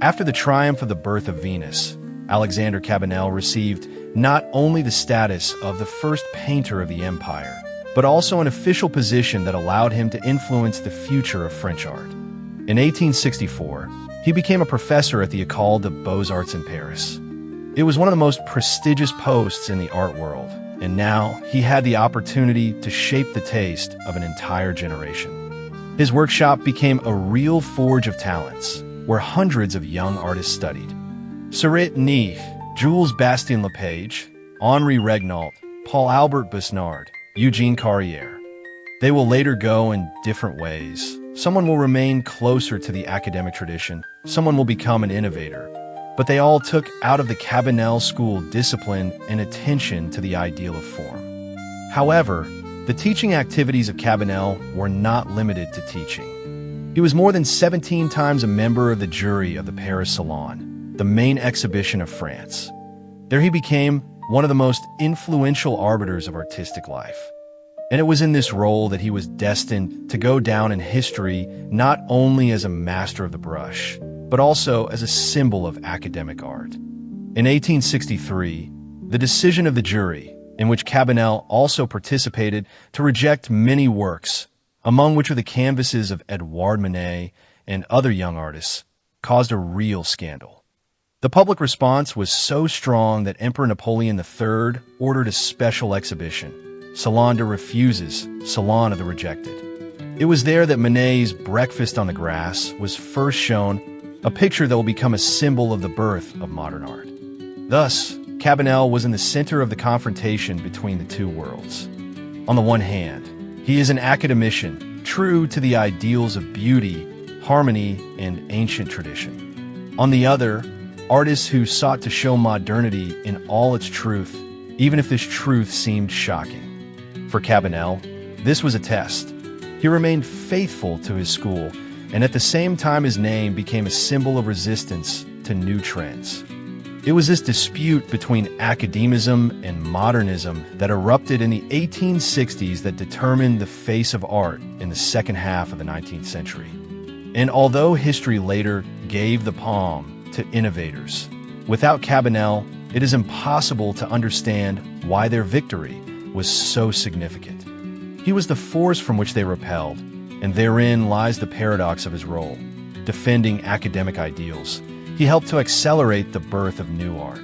After the triumph of the birth of Venus, Alexander Cabanel received not only the status of the first painter of the empire, but also an official position that allowed him to influence the future of French art. In 1864, he became a professor at the École des Beaux-Arts in Paris. It was one of the most prestigious posts in the art world, and now he had the opportunity to shape the taste of an entire generation. His workshop became a real forge of talents, where hundreds of young artists studied. Céret Neef, Jules Bastien-Lepage, Henri Regnault, Paul-Albert Besnard, Eugene Carrière. They will later go in different ways. Someone will remain closer to the academic tradition, someone will become an innovator, but they all took out of the Cabanel school discipline and attention to the ideal of form. However, the teaching activities of Cabanel were not limited to teaching. He was more than 17 times a member of the jury of the Paris Salon, the main exhibition of France. There he became one of the most influential arbiters of artistic life. And it was in this role that he was destined to go down in history not only as a master of the brush, but also as a symbol of academic art. In 1863, the decision of the jury, in which Cabanel also participated, to reject many works, among which were the canvases of Edouard Manet and other young artists, caused a real scandal. The public response was so strong that Emperor Napoleon III ordered a special exhibition, Salon de Refuses, Salon of the Rejected. It was there that Manet's Breakfast on the Grass was first shown, a picture that will become a symbol of the birth of modern art. Thus, Cabanel was in the center of the confrontation between the two worlds. On the one hand, he is an academician, true to the ideals of beauty, harmony, and ancient tradition. On the other, artists who sought to show modernity in all its truth, even if this truth seemed shocking. For Cabanel, this was a test. He remained faithful to his school, and at the same time his name became a symbol of resistance to new trends. It was this dispute between academism and modernism that erupted in the 1860s that determined the face of art in the second half of the 19th century. And although history later gave the palm to innovators, without Cabanel, it is impossible to understand why their victory was so significant. He was the force from which they repelled, and therein lies the paradox of his role. Defending academic ideals, he helped to accelerate the birth of new art.